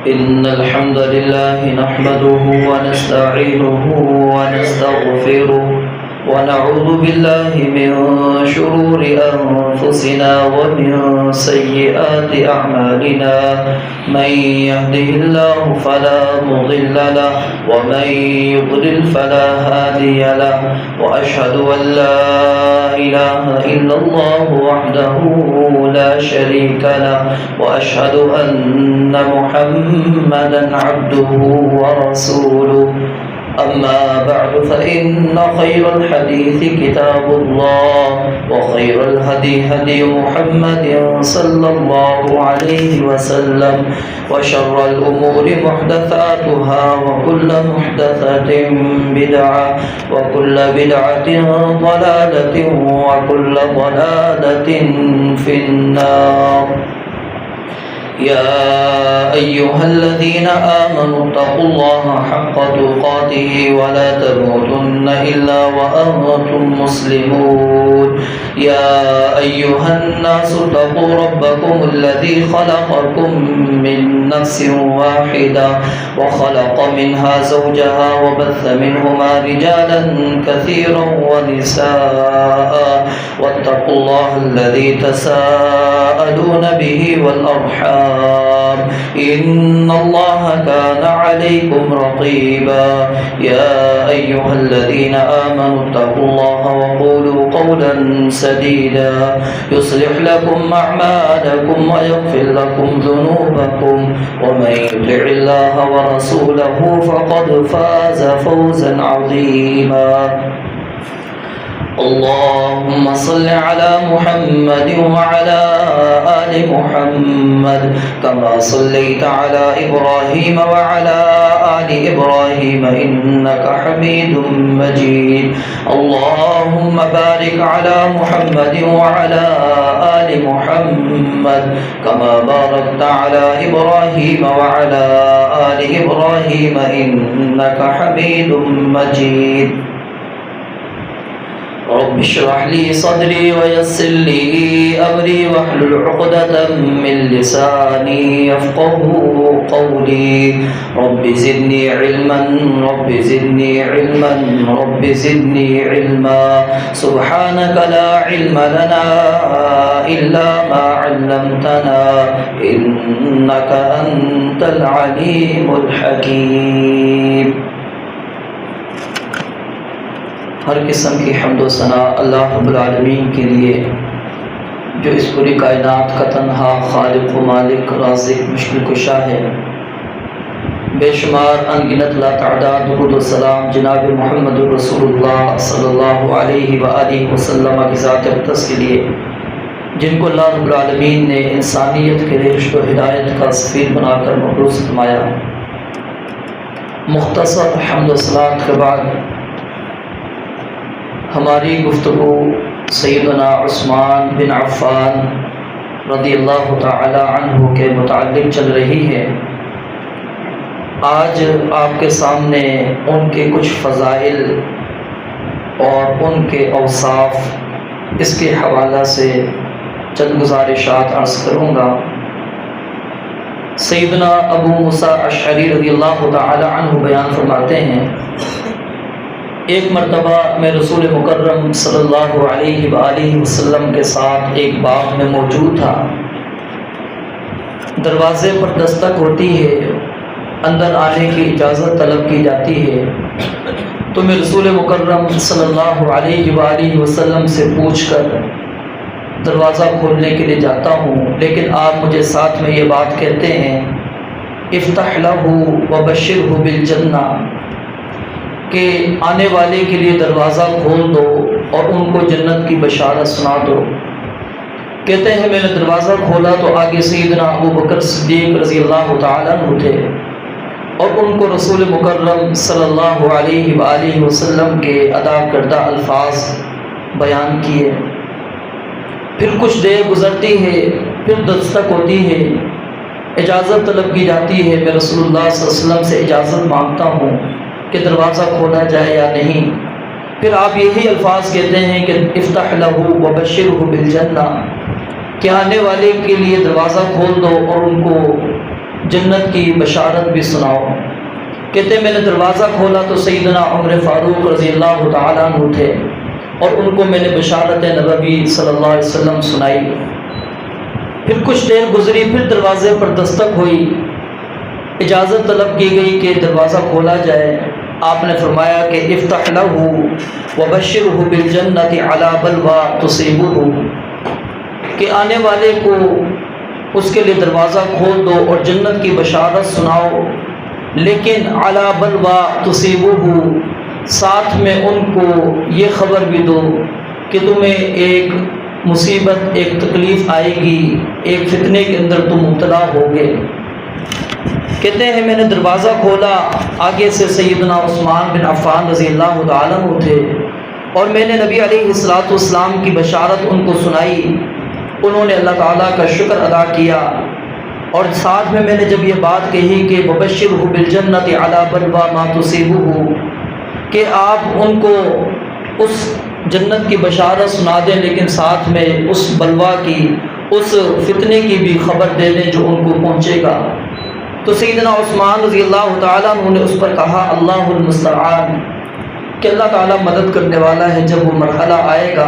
إن الحمد لله نحمده ونستعينه ونستغفره ونعوذ بالله من شرور أنفسنا ومن سيئات أعمالنا من يهده الله فلا مضل له ومن يضلل فلا هادي له وأشهد أن لا إله إلا الله وحده لا شريك له وأشهد أن محمدا عبده ورسوله أما بعد فإن خير الحديث كتاب الله وخير الهدي هدي محمد صلى الله عليه وسلم وشر الأمور محدثاتها وكل محدثة بدعة وكل بدعة ضلالة وكل ضلالة في النار يا أيها الذين آمنوا اتقوا الله حق تقاته ولا تموتن إلا وأنتم مسلمون يا أيها الناس اتقوا ربكم الذي خلقكم من نفس واحدة وخلق منها زوجها وبث منهما رجالا كثيرا ونساء واتقوا الله الذي تساءلون به والأرحام إن الله كان عليكم رقيبا يا أيها الذين آمنوا اتقوا الله وقولوا قولا سديدا يصلح لكم أعمالكم ويغفر لكم ذنوبكم ومن يطع الله ورسوله فقد فاز فوزا عظيما اللهم صل على محمد وعلى آل محمد كما صليت على إبراهيم وعلى آل إبراهيم إنك حميد مجيد اللهم بارك على محمد وعلى آل محمد كما باركت على إبراهيم وعلى آل إبراهيم إنك حميد مجيد رب اشرح لي صدري ويسر لي أمري واحلل عقدة من لساني يفقهوا قولي رب زدني علما رب زدني علما رب زدني علما سبحانك لا علم لنا إلا ما علمتنا إنك أنت العليم الحكيم ہر قسم کی حمد و ثنا اللہ رب العالمین کے لیے جو اس پوری کائنات کا تنہا خالق و مالک رازق مشکل کشا ہے۔ بے شمار انگنت لا تعداد درود و سلام جناب محمد رسول اللہ صلی اللہ علیہ وآلہ وسلم کی ذات اقدس کے لیے جن کو اللہ رب العالمین نے انسانیت کے رشد و ہدایت کا سفیر بنا کر مبعوث فرمایا۔ مختصر حمد و صلات کے بعد ہماری گفتگو سیدنا عثمان بن عفان رضی اللہ تعالی عنہ کے متعلق چل رہی ہے۔ آج آپ کے سامنے ان کے کچھ فضائل اور ان کے اوصاف اس کے حوالہ سے چند گزارشات عرض کروں گا۔ سیدنا ابو موسیٰ اشعری رضی اللہ تعالی عنہ بیان فرماتے ہیں، ایک مرتبہ میں رسول مکرم صلی اللہ علیہ وآلہ وسلم کے ساتھ ایک باغ میں موجود تھا۔ دروازے پر دستک ہوتی ہے، اندر آنے کی اجازت طلب کی جاتی ہے، تو میں رسول مکرم صلی اللہ علیہ وآلہ وسلم سے پوچھ کر دروازہ کھولنے کے لیے جاتا ہوں، لیکن آپ مجھے ساتھ میں یہ بات کہتے ہیں افتح لہ وبشرہ بالجنہ، کہ آنے والے کے لیے دروازہ کھول دو اور ان کو جنت کی بشارت سنا دو۔ کہتے ہیں میں نے دروازہ کھولا تو آگے سیدنا ابو بکر صدیق رضی اللہ تعالیٰ عنہ تھے اور ان کو رسول مکرم صلی اللہ علیہ وآلہ وسلم کے ادا کردہ الفاظ بیان کیے۔ پھر کچھ دیر گزرتی ہے، پھر دستک ہوتی ہے، اجازت طلب کی جاتی ہے، میں رسول اللہ صلی اللہ علیہ وسلم سے اجازت مانگتا ہوں کہ دروازہ کھولا جائے یا نہیں۔ پھر آپ یہی الفاظ کہتے ہیں کہ افتح لہ وبشرہ بالجنہ، کہ آنے والے کے لیے دروازہ کھول دو اور ان کو جنت کی بشارت بھی سناؤ۔ کہتے میں نے دروازہ کھولا تو سیدنا عمر فاروق رضی اللہ تعالیٰ عنہ تھے، اور ان کو میں نے بشارت نبوی صلی اللہ علیہ وسلم سنائی۔ پھر کچھ دیر گزری، پھر دروازے پر دستک ہوئی، اجازت طلب کی گئی کہ دروازہ کھولا جائے۔ آپ نے فرمایا کہ افتح لہ وبشرہ بالجنۃ علی بلوی تصیبہ، کہ آنے والے کو اس کے لیے دروازہ کھول دو اور جنت کی بشارت سناؤ، لیکن علی بلوی تصیبہ، ساتھ میں ان کو یہ خبر بھی دو کہ تمہیں ایک مصیبت، ایک تکلیف آئے گی، ایک فتنے کے اندر تم مبتلا ہوگے۔ کہتے ہیں میں نے دروازہ کھولا، آگے سے سیدنا عثمان بن عفان رضی اللہ تعالیٰ عنہ تھے، اور میں نے نبی علیہ الصلوۃ والسلام کی بشارت ان کو سنائی۔ انہوں نے اللہ تعالیٰ کا شکر ادا کیا، اور ساتھ میں نے جب یہ بات کہی کہ وبشرہ بالجنۃ علی بلوی ما تصیبہ، کہ آپ ان کو اس جنت کی بشارت سنا دیں، لیکن ساتھ میں اس بلوا کی، اس فتنے کی بھی خبر دے دیں جو ان کو پہنچے گا، تو سیدنا عثمان رضی اللہ تعالیٰ عنہ نے اس پر کہا اللہ المستعان، کہ اللہ تعالیٰ مدد کرنے والا ہے، جب وہ مرحلہ آئے گا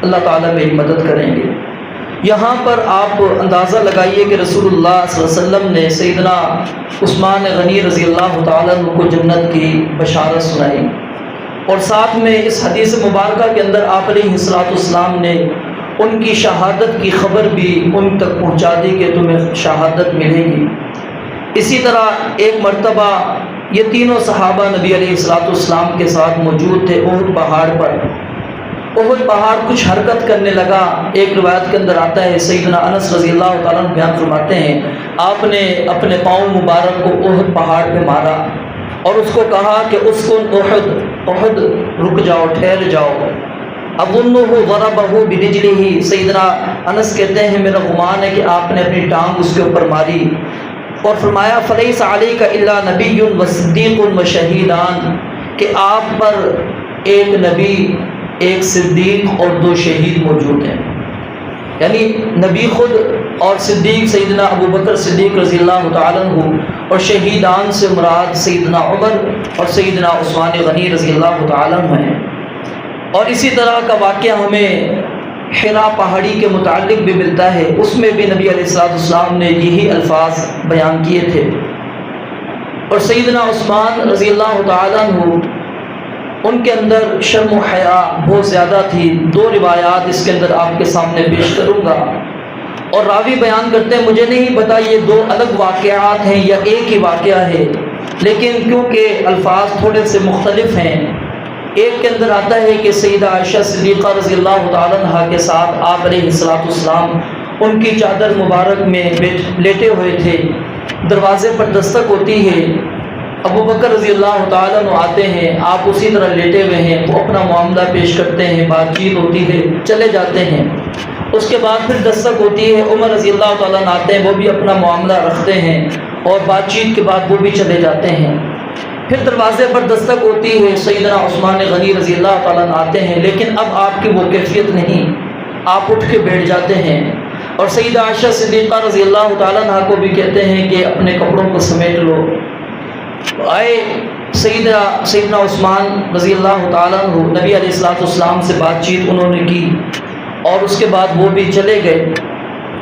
اللہ تعالیٰ میری مدد کریں گے۔ یہاں پر آپ اندازہ لگائیے کہ رسول اللہ صلی اللہ علیہ وسلم نے سیدنا عثمان غنی رضی اللہ تعالیٰ عنہ کو جنت کی بشارت سنائی، اور ساتھ میں اس حدیث مبارکہ کے اندر آپ علیہ الصلوۃ والسلام نے ان کی شہادت کی خبر بھی ان تک پہنچا دی کہ تمہیں شہادت ملے گی۔ اسی طرح ایک مرتبہ یہ تینوں صحابہ نبی علیہ الصلوۃ والسلام کے ساتھ موجود تھے احد پہاڑ پر۔ احد پہاڑ کچھ حرکت کرنے لگا، ایک روایت کے اندر آتا ہے، سیدنا انس رضی اللہ تعالیٰ عنہ بیان فرماتے ہیں آپ نے اپنے پاؤں مبارک کو احد پہاڑ پہ مارا اور اس کو کہا کہ اسکن احد، احد رک جاؤ، ٹھہر جاؤ۔ اظنہ ضربہ برجلہ، سیدنا انس کہتے ہیں میرا گمان ہے کہ آپ نے اپنی ٹانگ اس کے اوپر ماری، اور فرمایا فلیس علیک الا نبی و صدیق و شہیدان، کہ آپ پر ایک نبی، ایک صدیق اور دو شہید موجود ہیں، یعنی نبی خود اور صدیق سیدنا ابو بکر صدیق رضی اللہ تعالیٰ عنہ، اور شہیدان سے مراد سیدنا عمر اور سیدنا عثمان غنی رضی اللہ تعالیٰ عنہ ہیں۔ اور اسی طرح کا واقعہ ہمیں حرا پہاڑی کے متعلق بھی ملتا ہے، اس میں بھی نبی علیہ الصلوۃ والسلام نے یہی الفاظ بیان کیے تھے۔ اور سیدنا عثمان رضی اللہ تعالیٰ عنہ، ان کے اندر شرم و حیا بہت زیادہ تھی۔ دو روایات اس کے اندر آپ کے سامنے پیش کروں گا، اور راوی بیان کرتے ہیں مجھے نہیں پتا یہ دو الگ واقعات ہیں یا ایک ہی واقعہ ہے، لیکن کیونکہ الفاظ تھوڑے سے مختلف ہیں، ایک کے اندر آتا ہے کہ سیدہ عائشہ صدیقہ رضی اللہ تعالیٰ عنہ کے ساتھ آپ علیہ الصلوۃ والسلام ان کی چادر مبارک میں لیٹے ہوئے تھے، دروازے پر دستک ہوتی ہے، ابو بکر رضی اللہ تعالیٰ عنہ آتے ہیں، آپ اسی طرح لیٹے ہوئے ہیں، وہ اپنا معاملہ پیش کرتے ہیں، بات چیت ہوتی ہے، چلے جاتے ہیں۔ اس کے بعد پھر دستک ہوتی ہے، عمر رضی اللہ تعالیٰ عنہ آتے ہیں، وہ بھی اپنا معاملہ رکھتے ہیں، اور بات چیت کے بعد وہ بھی چلے جاتے ہیں۔ پھر دروازے پر دستک ہوتی ہے، سیدنا عثمان غنی رضی اللہ تعالیٰ عنہ آتے ہیں، لیکن اب آپ کی وہ کیفیت نہیں، آپ اٹھ کے بیٹھ جاتے ہیں، اور سیدہ عائشہ صدیقہ رضی اللہ تعالیٰ عنہ کو بھی کہتے ہیں کہ اپنے کپڑوں کو سمیٹ لو۔ آئے سیدنا عثمان رضی اللہ تعالیٰ عنہ، نبی علیہ الصلوۃ والسلام سے بات چیت انہوں نے کی، اور اس کے بعد وہ بھی چلے گئے۔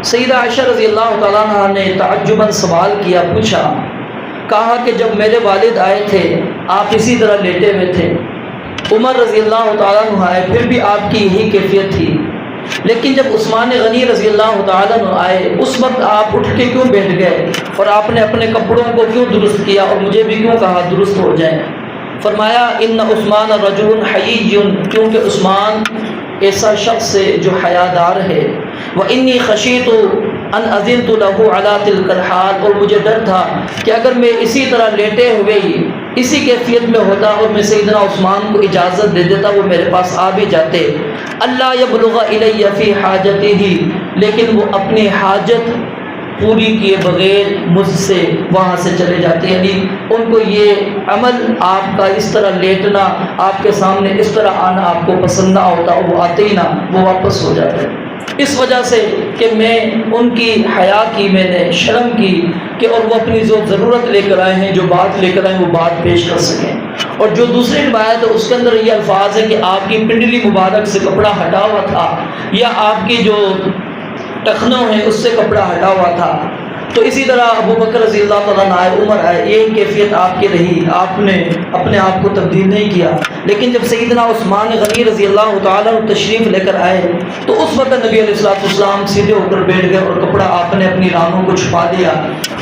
سیدہ عائشہ رضی اللہ تعالیٰ عنہ نے تعجباً سوال کیا، پوچھا، کہا کہ جب میرے والد آئے تھے آپ اسی طرح لیٹے ہوئے تھے، عمر رضی اللہ تعالیٰ عنہ آئے پھر بھی آپ کی یہی کیفیت تھی، لیکن جب عثمان غنی رضی اللہ تعالیٰ عنہ آئے اس وقت آپ اٹھ کے کیوں بیٹھ گئے، اور آپ نے اپنے کپڑوں کو کیوں درست کیا اور مجھے بھی کیوں کہا درست ہو جائیں؟ فرمایا ان عثمان رجل حیی، کیونکہ عثمان ایسا شخص ہے جو حیادار ہے، وانی خشیت ان اذنت له علی تلک الحال، اور مجھے ڈر تھا کہ اگر میں اسی طرح لیٹے ہوئے ہی اسی کیفیت میں ہوتا اور میں سیدنا عثمان کو اجازت دے دیتا وہ میرے پاس آ بھی جاتے، اللہ یبلغ الی فی حاجتہ، لیکن وہ اپنی حاجت پوری کیے بغیر مجھ سے وہاں سے چلے جاتے، یعنی ان کو یہ عمل آپ کا اس طرح لیٹنا، آپ کے سامنے اس طرح آنا آپ کو پسند نہ ہوتا، اور وہ آتے ہی نہ، وہ واپس ہو جاتے۔ اس وجہ سے کہ میں ان کی حیا کی، میں نے شرم کی کہ اور وہ اپنی جو ضرورت لے کر آئے ہیں، جو بات لے کر آئے ہیں وہ بات پیش کر سکیں۔ اور جو دوسری روایت ہے اس کے اندر یہ الفاظ ہے کہ آپ کی پنڈلی مبارک سے کپڑا ہٹا ہوا تھا، یا آپ کی جو ٹخنوں ہیں اس سے کپڑا ہٹا ہوا تھا۔ تو اسی طرح ابو بکر رضی اللہ تعالیٰ نائب عمر آئے، یہ کیفیت آپ کی رہی، آپ نے اپنے آپ کو تبدیل نہیں کیا۔ لیکن جب سیدنا عثمان غنی رضی اللہ تعالیٰ تشریف لے کر آئے تو اس وقت نبی علیہ السلام سیدھے ہو کر بیٹھ گئے اور کپڑا آپ نے اپنی رانوں کو چھپا دیا۔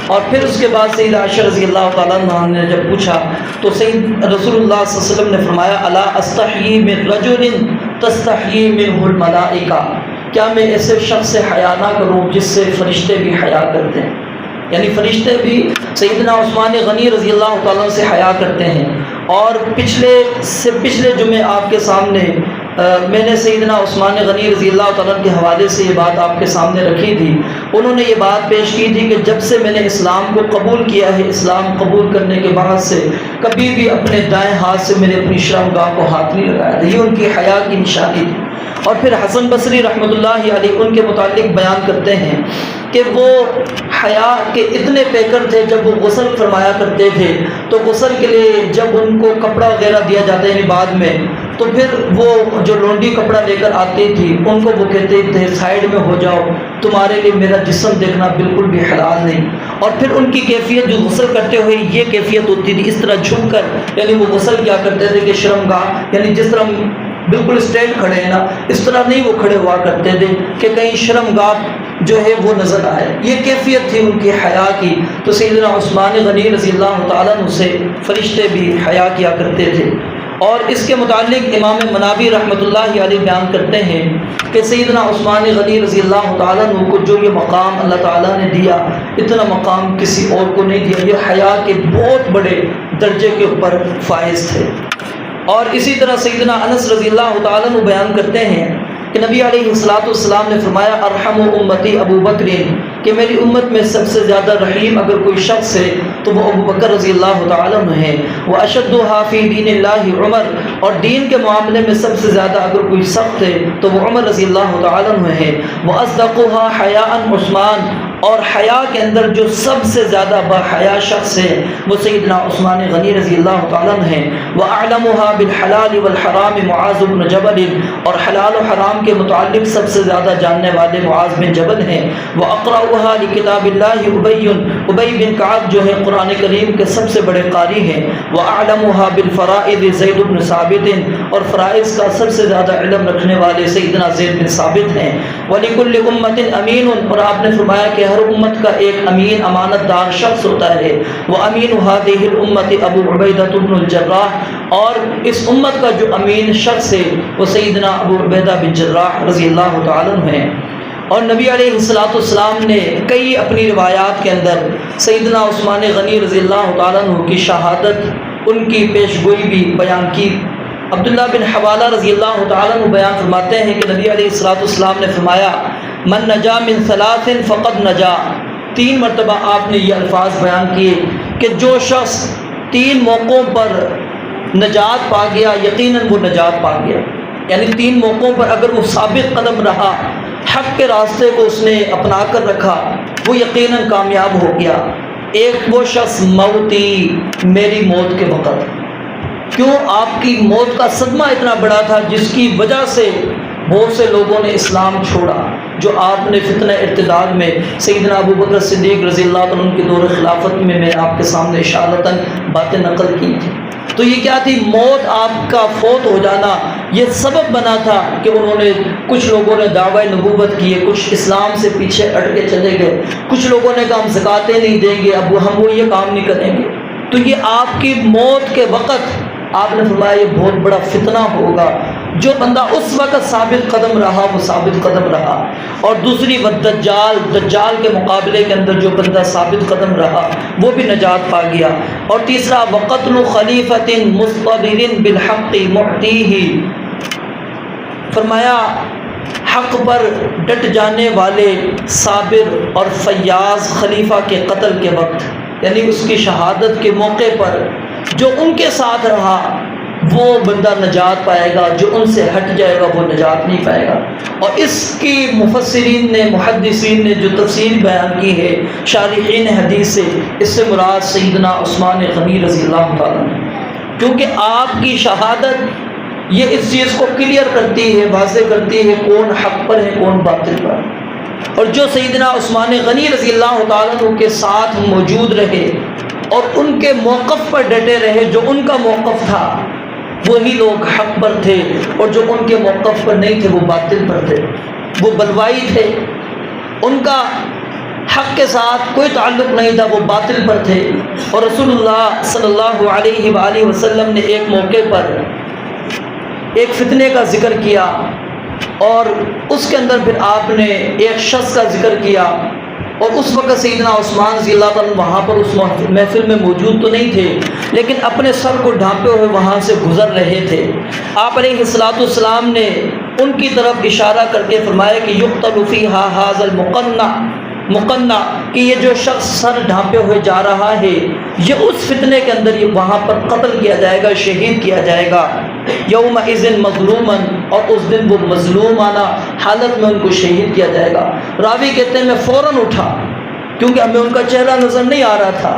اور پھر اس کے بعد سیدہ عائشہ رضی اللہ تعالیٰ عنہ نے جب پوچھا تو سید رسول اللہ صلی اللہ علیہ وسلم نے فرمایا الا استحیی من رجل تستحیی منہ الملائکہ، کیا میں ایسے شخص سے حیا نہ کروں جس سے فرشتے بھی حیا کرتے ہیں؟ یعنی فرشتے بھی سیدنا عثمان غنی رضی اللہ تعالیٰ سے حیا کرتے ہیں۔ اور پچھلے جمعے آپ کے سامنے میں نے سیدنا عثمان غنی رضی اللہ تعالیٰ کے حوالے سے یہ بات آپ کے سامنے رکھی تھی۔ انہوں نے یہ بات پیش کی تھی کہ جب سے میں نے اسلام کو قبول کیا ہے، اسلام قبول کرنے کے بعد سے کبھی بھی اپنے دائیں ہاتھ سے میرے اپنی شرمگاہ کو ہاتھ نہیں لگایا تھا۔ یہ ان کی حیا کی نشانی تھی۔ اور پھر حسن بصری رحمۃ اللہ علیہ ان کے متعلق بیان کرتے ہیں کہ وہ حیا کے اتنے پیکر تھے، جب وہ غسل فرمایا کرتے تھے تو غسل کے لیے جب ان کو کپڑا وغیرہ دیا جاتا ہے بعد میں، تو پھر وہ جو لونڈی کپڑا لے کر آتی تھی ان کو وہ کہتے تھے سائڈ میں ہو جاؤ، تمہارے لیے میرا جسم دیکھنا بالکل بھی حلال نہیں۔ اور پھر ان کی کیفیت جو غسل کرتے ہوئے یہ کیفیت ہوتی تھی، اس طرح جھک کر، یعنی وہ غسل کیا کرتے تھے کہ شرمگاہ، یعنی جس طرح بالکل اسٹینڈ کھڑے ہیں نا، اس طرح نہیں وہ کھڑے ہوا کرتے تھے کہ کہیں شرمگاہ جو ہے وہ نظر آئے۔ یہ کیفیت تھی ان کی حیا کی۔ تو سیدنا عثمان غنی رضی اللہ تعالیٰ عنہ سے فرشتے بھی حیا کیا کرتے تھے۔ اور اس کے متعلق امام مناوی رحمۃ اللہ علیہ بیان کرتے ہیں کہ سیدنا عثمان غنی رضی اللہ تعالیٰ عنہ کو جو یہ مقام اللہ تعالیٰ نے دیا، اتنا مقام کسی اور کو نہیں دیا۔ یہ حیا کے بہت بڑے درجے کے اوپر فائز تھے۔ اور اسی طرح سیدنا انس رضی اللہ تعالیٰ عنہ بیان کرتے ہیں کہ نبی علیہ السلام نے فرمایا ارحم امتی ابو بکر، کہ میری امت میں سب سے زیادہ رحیم اگر کوئی شخص ہے تو وہ ابو بکر رضی اللہ تعالیٰ عنہ ہے۔ وہ اشدھا فی دین اللہ عمر، اور دین کے معاملے میں سب سے زیادہ اگر کوئی سخت ہے تو وہ عمر رضی اللہ تعالیٰ عنہ ہے۔ وہ اصدقھا حیاء عثمان، اور حیا کے اندر جو سب سے زیادہ باحیا شخص ہے وہ سیدنا عثمان غنی رضی اللہ تعالیٰ عنہ ہے۔ وَأَعْلَمُهَا بِالْحَلَالِ وَالْحَرَامِ مُعَاذُ بْنُ جَبَلٍ، اور حلال و حرام کے متعلق سب سے زیادہ جاننے والے معاذ بن جبل ہیں۔ وَأَقْرَأُهَا لِكِتَابِ اللَّهِ ابی بن کعب جو ہے قرآن کریم کے سب سے بڑے قاری ہیں۔ وَأَعْلَمُهَا بِالْفَرَائِضِ زید بن ثابت، اور فرائض کا سب سے زیادہ علم رکھنے والے سیدنا زید بن ثابت ہیں۔ وَلِكُلِّ أُمَّةٍ أَمِينٌ، اور آپ نے فرمایا کہ ہر امت کا ایک امین امانت دار شخص ہوتا ہے۔ وہ امین هذه الامة ابو عبیدہ بن الجراح، اور اس امت کا جو امین شخص ہے وہ سیدنا ابو عبیدہ بن جراح رضی اللہ تعالیٰ عنہ ہیں۔ اور نبی علیہ السلام نے کئی اپنی روایات کے اندر سیدنا عثمان غنی رضی اللہ تعالیٰ عنہ کی شہادت، ان کی پیش گوئی بھی بیان کی۔ عبداللہ بن حوالہ رضی اللہ تعالیٰ عنہ بیان فرماتے ہیں کہ نبی علیہ السلام نے فرمایا من نجا من ثلاث فقد نجا، 3 مرتبہ آپ نے یہ الفاظ بیان کیے کہ جو شخص 3 موقعوں پر نجات پا گیا یقیناً وہ نجات پا گیا۔ یعنی 3 موقعوں پر اگر وہ ثابت قدم رہا، حق کے راستے کو اس نے اپنا کر رکھا، وہ یقیناً کامیاب ہو گیا۔ ایک وہ شخص موتی، میری موت کے وقت، کیوں آپ کی موت کا صدمہ اتنا بڑا تھا جس کی وجہ سے بہت سے لوگوں نے اسلام چھوڑا، جو آپ نے فتنہ ارتداد میں سیدنا ابو بکر صدیق رضی اللہ عنہ کی دور خلافت میں آپ کے سامنے اشارتاً باتیں نقل کی تھی۔ تو یہ کیا تھی؟ موت، آپ کا فوت ہو جانا یہ سبب بنا تھا کہ انہوں نے، کچھ لوگوں نے دعوی نبوت کیے، کچھ اسلام سے پیچھے ہٹ کے چلے گئے، کچھ لوگوں نے کہا ہم زکاتیں نہیں دیں گے، اب ہم وہ یہ کام نہیں کریں گے۔ تو یہ آپ کی موت کے وقت آپ نے فرمایا یہ بہت بڑا فتنہ ہوگا۔ جو بندہ اس وقت ثابت قدم رہا وہ ثابت قدم رہا، اور دوسری دجال کے مقابلے کے اندر جو بندہ ثابت قدم رہا وہ بھی نجات پا گیا۔ اور تیسرا وقتل خلیفۃ مستبر بالحق معطیہ، فرمایا حق پر ڈٹ جانے والے صابر اور فیاض خلیفہ کے قتل کے وقت، یعنی اس کی شہادت کے موقع پر جو ان کے ساتھ رہا وہ بندہ نجات پائے گا، جو ان سے ہٹ جائے گا وہ نجات نہیں پائے گا۔ اور اس کی مفسرین نے، محدثین نے جو تفسیر بیان کی ہے شارحین حدیث سے، اس سے مراد سیدنا عثمان غنی رضی اللہ تعالیٰ عنہ، کیونکہ آپ کی شہادت یہ اس چیز کو کلیئر کرتی ہے، واضح کرتی ہے کون حق پر ہے کون باطل پر۔ اور جو سیدنا عثمان غنی رضی اللہ تعالیٰ عنہ کے ساتھ موجود رہے اور ان کے موقف پر ڈٹے رہے، جو ان کا موقف تھا وہی لوگ حق پر تھے، اور جو ان کے موقف پر نہیں تھے وہ باطل پر تھے، وہ بلوائی تھے، ان کا حق کے ساتھ کوئی تعلق نہیں تھا، وہ باطل پر تھے۔ اور رسول اللہ صلی اللہ علیہ وآلہ وسلم نے ایک موقع پر ایک فتنے کا ذکر کیا، اور اس کے اندر پھر آپ نے ایک شخص کا ذکر کیا، اور اس وقت سیدنا عثمان رضی اللہ تعالیٰ وہاں پر اس محفل میں موجود تو نہیں تھے، لیکن اپنے سر کو ڈھانپے ہوئے وہاں سے گزر رہے تھے۔ آپ علیہ الصلوۃ والسلام نے ان کی طرف اشارہ کر کے فرمایا کہ یقتل فیہا ھذا المقنع، کہ یہ جو شخص سر ڈھانپے ہوئے جا رہا ہے یہ اس فتنے کے اندر یہ وہاں پر قتل کیا جائے گا، شہید کیا جائے گا، یومئذ مظلوما، اور اس دن وہ مظلومانہ حالت میں ان کو شہید کیا جائے گا۔ راوی کہتے ہیں میں فوراً اٹھا، کیونکہ ہمیں ان کا چہرہ نظر نہیں آ رہا تھا،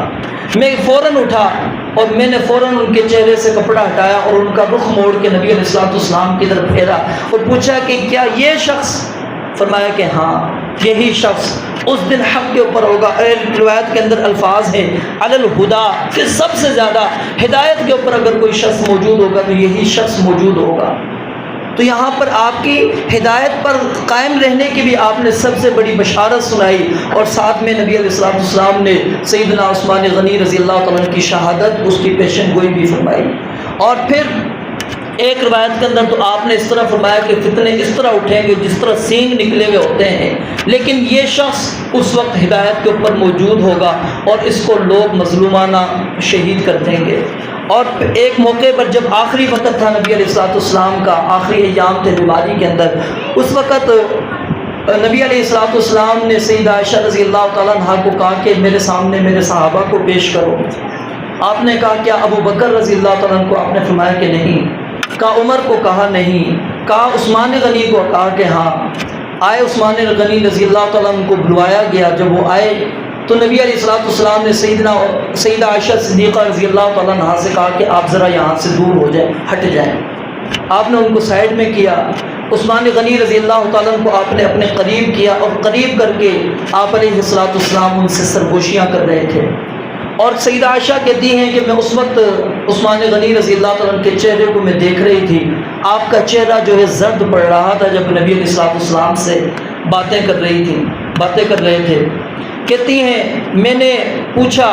میں فوراً اٹھا اور میں نے فوراً ان کے چہرے سے کپڑا ہٹایا اور ان کا رخ موڑ کے نبی علیہ الصلوۃ والسلام کی طرف پھیرا اور پوچھا کہ کیا یہ شخص؟ فرمایا کہ ہاں یہی شخص اس دن حق کے اوپر ہوگا۔ روایت کے اندر الفاظ ہیں علی الہدا، کہ سب سے زیادہ ہدایت کے اوپر اگر کوئی شخص موجود ہوگا تو یہی شخص موجود ہوگا۔ تو یہاں پر آپ کی ہدایت پر قائم رہنے کی بھی آپ نے سب سے بڑی بشارت سنائی، اور ساتھ میں نبی علیہ الصلوۃ والسلام نے سیدنا عثمان غنی رضی اللہ تعالیٰ عنہ کی شہادت، اس کی پیشن گوئی بھی فرمائی۔ اور پھر ایک روایت کے اندر تو آپ نے اس طرح فرمایا کہ فتنے اس طرح اٹھیں گے جس طرح سینگ نکلے ہوئے ہوتے ہیں، لیکن یہ شخص اس وقت ہدایت کے اوپر موجود ہوگا اور اس کو لوگ مظلومانہ شہید کر دیں گے۔ اور ایک موقع پر جب آخری وقت تھا نبی علیہ الصلوۃ والسلام کا، آخری ایام تھے بیماری کے اندر، اس وقت نبی علیہ الصلوۃ والسلام نے سیدہ عائشہ رضی اللہ تعالیٰ عنہا کو کہا کہ میرے سامنے میرے صحابہ کو پیش کرو۔ آپ نے کہا کیا ابو بکر رضی اللہ تعالیٰ عنہ کو؟ آپ نے فرمایا کہ نہیں۔ کہا عمر کو؟ کہا نہیں۔ کہا عثمان غنی کو؟ کہا کہ ہاں۔ آئے عثمان غنی رضی اللہ تعالیٰ عنہ کو بلوایا گیا، جب وہ آئے تو نبی علیہ الصلوۃ والسلام نے سیدہ عائشہ صدیقہ رضی اللہ تعالیٰ عنہ سے کہا کہ آپ ذرا یہاں سے دور ہو جائیں، ہٹ جائیں۔ آپ نے ان کو سائڈ میں کیا، عثمان غنی رضی اللہ تعالیٰ عنہ کو آپ نے اپنے قریب کیا، اور قریب کر کے آپ علیہ الصلوۃ والسلام ان سے سرگوشیاں کر رہے تھے۔ اور سیدہ عائشہ کہتی ہیں کہ میں اس وقت عثمان غنی رضی اللہ تعالیٰ عنہ کے چہرے کو میں دیکھ رہی تھی، آپ کا چہرہ جو ہے زرد پڑ رہا تھا جب نبی علیہ الصلوۃ والسلام سے باتیں کر رہے تھے۔ کہتی ہیں میں نے پوچھا،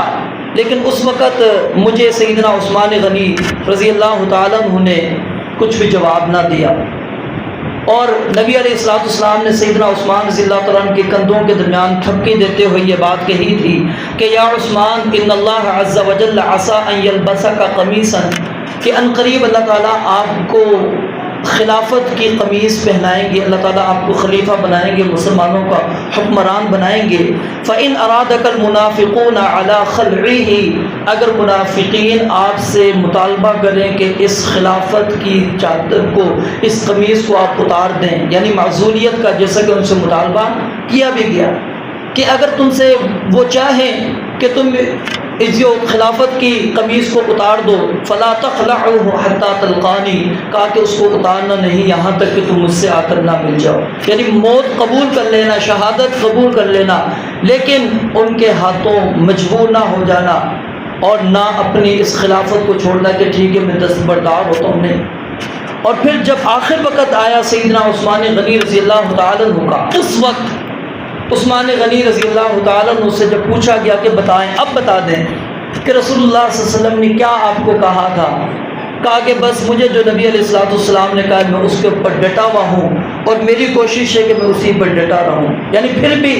لیکن اس وقت مجھے سیدنا عثمان غنی رضی اللہ تعالیٰ عنہ نے کچھ بھی جواب نہ دیا، اور نبی علیہ الصلوۃ والسلام نے سیدنا عثمان رضی اللہ تعالیٰ عنہ کے کندھوں کے درمیان تھپکی دیتے ہوئے یہ بات کہی تھی کہ یا عثمان ان اللہ عز وجل عسى ان يلبسك قمیصا، کہ ان قریب اللہ تعالیٰ آپ کو خلافت کی قمیص پہنائیں گے، اللہ تعالیٰ آپ کو خلیفہ بنائیں گے، مسلمانوں کا حکمران بنائیں گے۔ فَإِنْ أَرَادَكَ الْمُنَافِقُونَ عَلَى خَلْعِهِ، اگر منافقین آپ سے مطالبہ کریں کہ اس خلافت کی چادر کو، اس قمیص کو آپ اتار دیں، یعنی معزولیت کا جیسا کہ ان سے مطالبہ کیا بھی گیا کہ اگر تم سے وہ چاہیں کہ تم اس جو خلافت کی قمیص کو اتار دو، فلا تخلعوه حتى تلقانی، کہا کہ اس کو اتارنا نہیں یہاں تک کہ تم مجھ سے آ کر نہ مل جاؤ، یعنی موت قبول کر لینا، شہادت قبول کر لینا، لیکن ان کے ہاتھوں مجبور نہ ہو جانا اور نہ اپنی اس خلافت کو چھوڑنا کہ ٹھیک ہے میں دستبردار ہوتا ہوں، نہیں۔ اور پھر جب آخر وقت آیا سیدنا عثمان غنی رضی اللہ تعالیٰ عنہ کا، اس وقت عثمان غنی رضی اللہ تعالیٰ عنہ سے جب پوچھا گیا کہ بتائیں، اب بتا دیں کہ رسول اللہ صلی اللہ علیہ وسلم نے کیا آپ کو کہا تھا، کہا کہ بس مجھے جو نبی علیہ الصلوۃ والسلام نے کہا میں اس کے اوپر ڈٹا ہوا ہوں اور میری کوشش ہے کہ میں اسی پر ڈٹا رہوں۔ یعنی پھر بھی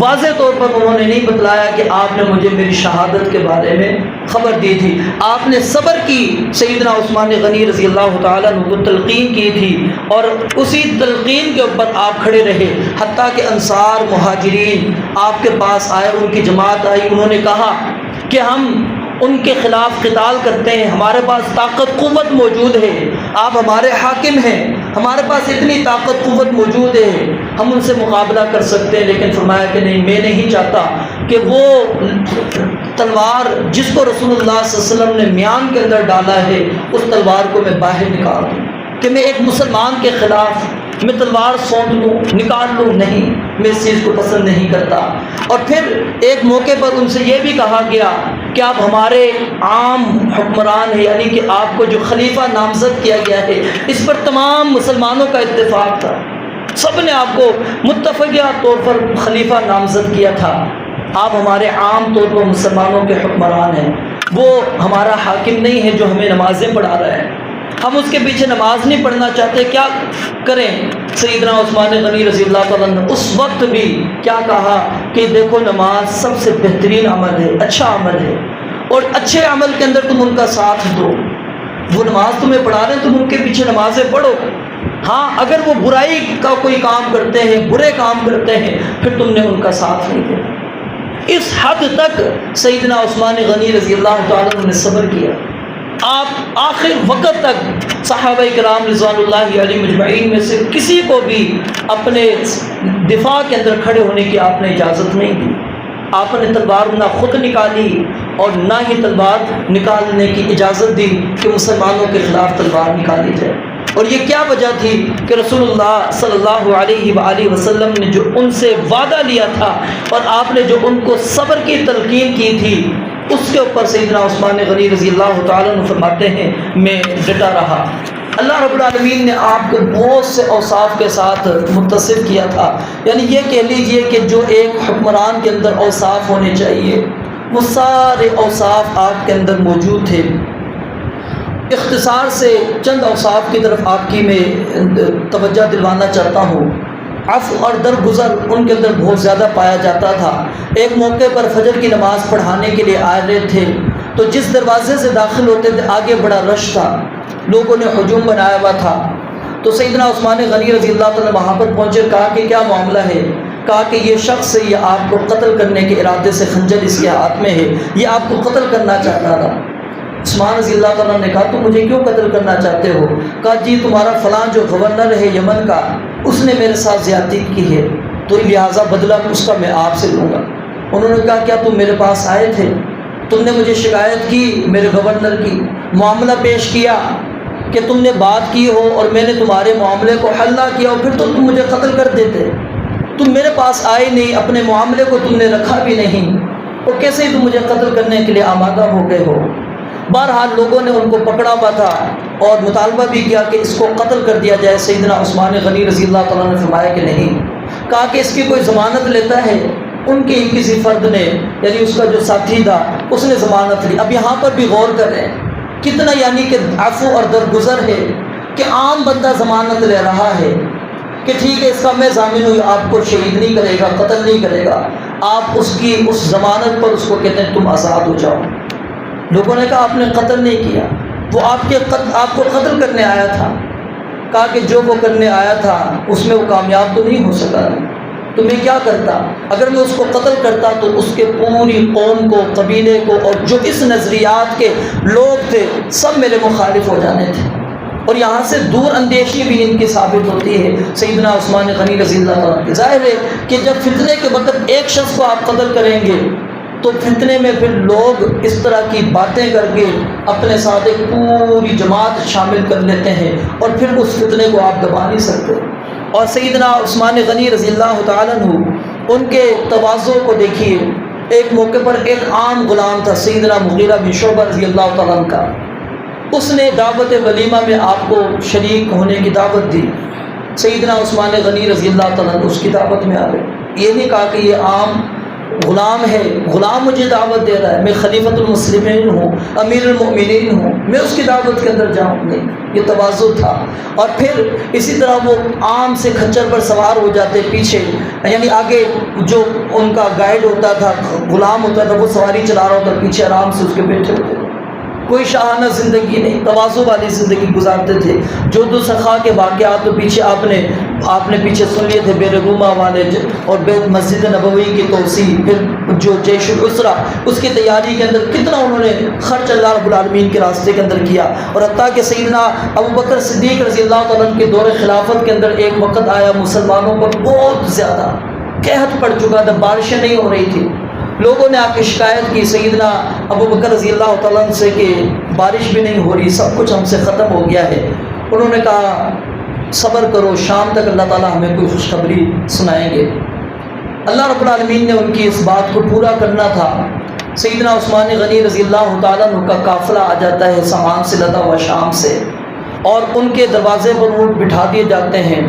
واضح طور پر انہوں نے نہیں بتلایا کہ آپ نے مجھے میری شہادت کے بارے میں خبر دی تھی، آپ نے صبر کی، سیدنا عثمان غنی رضی اللہ تعالیٰ عنہ کو تلقین کی تھی اور اسی تلقین کے اوپر آپ کھڑے رہے، حتیٰ کہ انصار مہاجرین آپ کے پاس آئے، ان کی جماعت آئی، انہوں نے کہا کہ ہم ان کے خلاف قتال کرتے ہیں. ہمارے پاس طاقت قوت موجود ہے، آپ ہمارے حاکم ہیں، ہمارے پاس اتنی طاقت قوت موجود ہے، ہم ان سے مقابلہ کر سکتے ہیں. لیکن فرمایا کہ نہیں، میں نہیں چاہتا کہ وہ تلوار جس کو رسول اللہ صلی اللہ علیہ وسلم نے میان کے اندر ڈالا ہے اس تلوار کو میں باہر نکال دوں، کہ میں ایک مسلمان کے خلاف میں تلوار سونت لوں، نکال لوں. نہیں، میں اس چیز کو پسند نہیں کرتا. اور پھر ایک موقع پر ان سے یہ بھی کہا گیا کہ آپ ہمارے عام حکمران ہیں، یعنی کہ آپ کو جو خلیفہ نامزد کیا گیا ہے اس پر تمام مسلمانوں کا اتفاق تھا، سب نے آپ کو متفقہ طور پر خلیفہ نامزد کیا تھا. آپ ہمارے عام طور پر مسلمانوں کے حکمران ہیں، وہ ہمارا حاکم نہیں ہے جو ہمیں نمازیں پڑھا رہا ہے، ہم اس کے پیچھے نماز نہیں پڑھنا چاہتے. کیا کریں؟ سیدنا عثمان غنی رضی اللہ تعالیٰ نے اس وقت بھی کیا کہا کہ دیکھو نماز سب سے بہترین عمل ہے، اچھا عمل ہے، اور اچھے عمل کے اندر تم ان کا ساتھ دو. وہ نماز تمہیں پڑھا رہے ہیں، تم ان کے پیچھے نمازیں پڑھو. ہاں، اگر وہ برائی کا کوئی کام کرتے ہیں، برے کام کرتے ہیں، پھر تم نے ان کا ساتھ نہیں دینا. اس حد تک سیدنا عثمان غنی رضی اللہ تعالیٰ نے صبر کیا. آپ آخر وقت تک صحابہ کرام رضوان اللہ علیہ مجمعین میں سے کسی کو بھی اپنے دفاع کے اندر کھڑے ہونے کی آپ نے اجازت نہیں دی. آپ نے تلوار نہ خود نکالی اور نہ ہی تلوار نکالنے کی اجازت دی کہ مسلمانوں کے خلاف تلوار نکالی جائے. اور یہ کیا وجہ تھی کہ رسول اللہ صلی اللہ علیہ وآلہ وسلم نے جو ان سے وعدہ لیا تھا اور آپ نے جو ان کو صبر کی تلقین کی تھی، اس کے اوپر سیدنا عثمان غنی رضی اللہ تعالیٰ عنہ فرماتے ہیں میں ڈٹا رہا. اللہ رب العالمین نے آپ کو بہت سے اوصاف کے ساتھ متصف کیا تھا. یعنی یہ کہہ لیجئے کہ جو ایک حکمران کے اندر اوصاف ہونے چاہیے وہ سارے اوصاف آپ کے اندر موجود تھے. اختصار سے چند اوصاف کی طرف آپ کی میں توجہ دلوانا چاہتا ہوں. عفو اور درگزر ان کے اندر بہت زیادہ پایا جاتا تھا. ایک موقع پر فجر کی نماز پڑھانے کے لیے آ رہے تھے تو جس دروازے سے داخل ہوتے تھے آگے بڑا رش تھا، لوگوں نے ہجوم بنایا ہوا تھا. تو سیدنا عثمان غنی رضی اللہ تعالیٰ وہاں پر پہنچے، کہا کہ کیا معاملہ ہے؟ کہا کہ یہ شخص یہ آپ کو قتل کرنے کے ارادے سے خنجر اس کے ہاتھ میں ہے، یہ آپ کو قتل کرنا چاہتا تھا. عثمان رضی اللہ تعالیٰ نے کہا تم مجھے کیوں قتل کرنا چاہتے ہو؟ کہا جی تمہارا فلاں جو گورنر ہے یمن کا اس نے میرے ساتھ زیادتی کی ہے، تو لہٰذا بدلہ اس کا میں آپ سے لوں گا. انہوں نے کہا کیا تم میرے پاس آئے تھے؟ تم نے مجھے شکایت کی میرے گورنر کی، معاملہ پیش کیا کہ تم نے بات کی ہو اور میں نے تمہارے معاملے کو حل نہ کیا ہو، پھر تو تم مجھے قتل کر دیتے. تم میرے پاس آئے نہیں، اپنے معاملے کو تم نے رکھا بھی نہیں، اور کیسے ہی تم مجھے قتل کرنے کے لیے آمادہ ہو گئے ہو. بہرحال لوگوں نے ان کو پکڑا ہوا تھا اور مطالبہ بھی کیا کہ اس کو قتل کر دیا جائے. سیدنا عثمان غنی رضی اللہ تعالیٰ نے فرمایا کہ نہیں. کہا کہ اس کی کوئی ضمانت لیتا ہے؟ ان کے ہی کسی فرد نے، یعنی اس کا جو ساتھی تھا اس نے ضمانت لی. اب یہاں پر بھی غور کر رہے ہیں کتنا یعنی کہ عفو اور درگزر ہے کہ عام بندہ ضمانت لے رہا ہے کہ ٹھیک ہے اس کا میں ضامن ہوں، آپ کو شہید نہیں کرے گا، قتل نہیں کرے گا. آپ اس کی اس ضمانت پر اس کو کہتے ہیں تم آزاد ہو جاؤ. لوگوں نے کہا آپ نے قتل نہیں کیا، وہ آپ کو قتل کرنے آیا تھا. کہا کہ جو وہ کرنے آیا تھا اس میں وہ کامیاب تو نہیں ہو سکا، تو میں کیا کرتا؟ اگر میں اس کو قتل کرتا تو اس کے پوری قوم کو، قبیلے کو، اور جو اس نظریات کے لوگ تھے سب میرے مخالف ہو جانے تھے. اور یہاں سے دور اندیشی بھی ان کی ثابت ہوتی ہے سیدنا عثمان غنی رضی اللہ عنہ کی. ظاہر ہے کہ جب فتنے کے وقت ایک شخص کو آپ قتل کریں گے تو فتنے میں پھر لوگ اس طرح کی باتیں کر کے اپنے ساتھ ایک پوری جماعت شامل کر لیتے ہیں اور پھر اس فتنے کو آپ دبا نہیں سکتے. اور سیدنا عثمان غنی رضی اللہ تعالیٰ عنہ ان کے تواضع کو دیکھیے. ایک موقع پر ایک عام غلام تھا سیدنا مغیرہ بن شعبہ رضی اللہ تعالیٰ عنہ کا، اس نے دعوت ولیمہ میں آپ کو شریک ہونے کی دعوت دی. سیدنا عثمان غنی رضی اللہ تعالیٰ عنہ اس کی دعوت میں آ گئے. یہ نہیں کہا کہ یہ عام غلام ہے، غلام مجھے دعوت دے رہا ہے، میں خلیفۃ المسلمین ہوں، امیر المؤمنین ہوں، میں اس کی دعوت کے اندر جاؤں. نہیں، یہ تواضع تھا. اور پھر اسی طرح وہ عام سے کھچر پر سوار ہو جاتے پیچھے، یعنی آگے جو ان کا گائیڈ ہوتا تھا، غلام ہوتا تھا، وہ سواری چلا رہا ہوتا، پیچھے آرام سے اس کے بیٹھے ہوتے. کوئی شاہانہ زندگی نہیں، تواضع والی زندگی گزارتے تھے۔ جود و سخا کے واقعات تو پیچھے آپ نے پیچھے سن لیے تھے، بیر روما والے اور مسجد نبوی کی توسیع، پھر جو جیش العسرہ اس کی تیاری کے اندر کتنا انہوں نے خرچ اللہ رب العالمین کے راستے کے اندر کیا۔ اور حتیٰ کہ سیدنا ابوبکر صدیق رضی اللہ تعالیٰ عنہ کے دور خلافت کے اندر ایک وقت آیا مسلمانوں پر بہت زیادہ قحط پڑ چکا تھا، بارشیں نہیں ہو رہی تھی۔ لوگوں نے آ کے شکایت کی سیدنا ابوبکر رضی اللہ تعالیٰ عنہ سے کہ بارش بھی نہیں ہو رہی، سب کچھ ہم سے ختم ہو گیا ہے۔ انہوں نے کہا صبر کرو، شام تک اللہ تعالیٰ ہمیں کوئی خوشخبری سنائیں گے۔ اللہ رب العالمین نے ان کی اس بات کو پورا کرنا تھا۔ سیدنا عثمان غنی رضی اللہ تعالیٰ عنہ کا قافلہ آ جاتا ہے سامان سے لدا ہوا شام سے، اور ان کے دروازے پر اونٹ بٹھا دیے جاتے ہیں،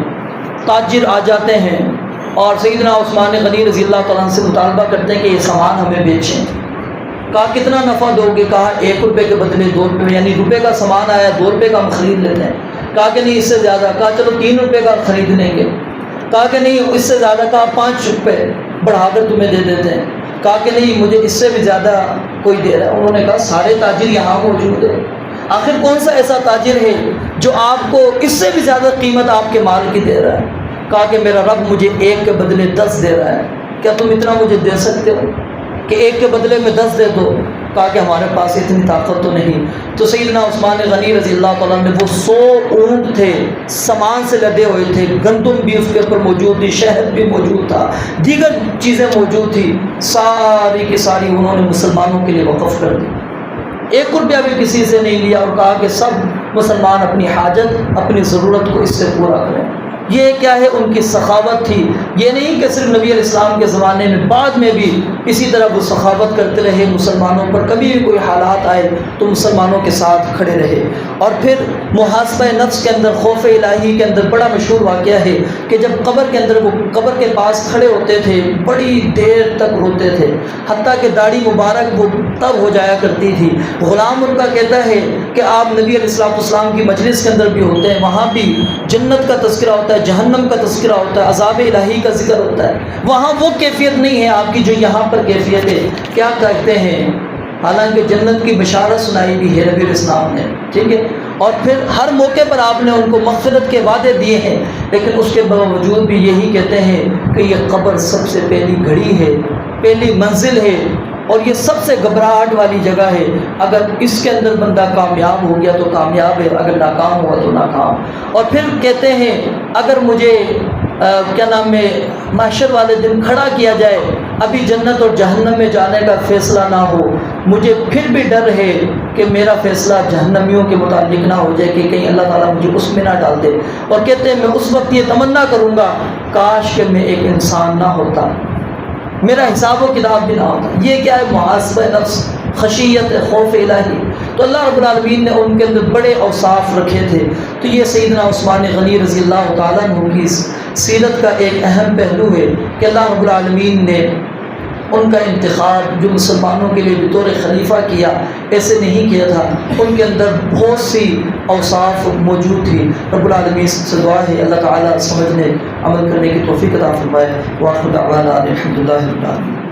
تاجر آ جاتے ہیں اور سیدنا عثمان غنی رضی اللہ تعالیٰ عنہ سے مطالبہ کرتے ہیں کہ یہ سامان ہمیں بیچیں۔ کہا کتنا نفع دو گے؟ کہا 1 روپے کے بدلے 2 روپے، یعنی روپے کا سامان آیا 2 روپے کا ہم خرید لیتے ہیں۔ کہا کہ نہیں اس سے زیادہ۔ کہا چلو 3 روپے کا خرید لیں گے۔ کہا کہ نہیں اس سے زیادہ۔ کہا 5 روپے بڑھا کر تمہیں دے دیتے ہیں۔ کہا کہ نہیں مجھے اس سے بھی زیادہ کوئی دے رہا ہے۔ انہوں نے کہا سارے تاجر یہاں موجود ہیں، آخر کون سا ایسا تاجر ہے جو آپ کو اس سے بھی زیادہ قیمت آپ کے مال کی دے رہا ہے؟ کہا کہ میرا رب مجھے 1 کے بدلے 10 دے رہا ہے، کیا تم اتنا مجھے دے سکتے ہو کہ 1 کے بدلے میں 10 دے دو؟ کہا کہ ہمارے پاس اتنی طاقت تو نہیں۔ تو سیدنا عثمان غنی رضی اللہ تعالیٰ نے وہ 100 اونٹ تھے، سامان سے لدے ہوئے تھے، گندم بھی اس کے اوپر موجود تھی، شہد بھی موجود تھا، دیگر چیزیں موجود تھی، ساری کی ساری انہوں نے مسلمانوں کے لیے وقف کر دی۔ 1 روپیہ بھی کسی سے نہیں لیا، اور کہا کہ سب مسلمان اپنی حاجت اپنی ضرورت کو اس سے پورا کریں۔ یہ کیا ہے؟ ان کی سخاوت تھی۔ یہ نہیں کہ صرف نبی علیہ السلام کے زمانے میں، بعد میں بھی اسی طرح وہ سخاوت کرتے رہے مسلمانوں پر، کبھی بھی کوئی حالات آئے تو مسلمانوں کے ساتھ کھڑے رہے۔ اور پھر محاسبہ نفس کے اندر، خوف الہی کے اندر بڑا مشہور واقعہ ہے کہ جب قبر کے اندر وہ قبر کے پاس کھڑے ہوتے تھے، بڑی دیر تک روتے تھے، حتیٰ کہ داڑھی مبارک وہ تب ہو جایا کرتی تھی۔ غلام ان کا کہتا ہے کہ آپ نبی علیہ السلام کی مجلس کے اندر بھی ہوتے ہیں، وہاں بھی جنت کا تذکرہ ہوتا ہے، جہنم کا تذکرہ ہوتا ہے، عذاب الہی کا ذکر ہوتا ہے، وہاں وہ کیفیت نہیں ہے آپ کی جو یہاں پر کیفیت ہے۔ کیا کہتے ہیں؟ حالانکہ جنت کی بشارت سنائی بھی ہے نبی علیہ السلام نے، ٹھیک ہے، اور پھر ہر موقع پر آپ نے ان کو مغفرت کے وعدے دیے ہیں، لیکن اس کے باوجود بھی یہی کہتے ہیں کہ یہ قبر سب سے پہلی گھڑی ہے، پہلی منزل ہے، اور یہ سب سے گھبراہٹ والی جگہ ہے۔ اگر اس کے اندر بندہ کامیاب ہو گیا تو کامیاب ہے، اگر ناکام ہوا تو ناکام۔ اور پھر کہتے ہیں اگر مجھے کیا نام ہے محشر والے دن کھڑا کیا جائے، ابھی جنت اور جہنم میں جانے کا فیصلہ نہ ہو، مجھے پھر بھی ڈر ہے کہ میرا فیصلہ جہنمیوں کے متعلق نہ ہو جائے کہ کہیں اللہ تعالیٰ مجھے اس میں نہ ڈال دے۔ اور کہتے ہیں میں اس وقت یہ تمنا کروں گا کاش کہ میں ایک انسان نہ ہوتا، میرا حساب و کتاب بھی نہ ہوتا۔ یہ کیا ہے؟ محاسبہ نفس، خشیت، خوف الہی۔ تو اللہ رب العالمین نے ان کے اندر بڑے اوصاف رکھے تھے۔ تو یہ سیدنا عثمان غنی رضی اللہ تعالیٰ عنہ کی سیرت کا ایک اہم پہلو ہے کہ اللہ رب العالمین نے ان کا انتخاب جو مسلمانوں کے لیے بطور خلیفہ کیا، ایسے نہیں کیا تھا، ان کے اندر بہت سی اوصاف موجود تھی۔ رب العالمین سے دعا ہے اللہ تعالیٰ سمجھنے عمل کرنے کی توفیق عطا فرمائے۔ وآخر دعوانا الحمد للہ رب العالمین۔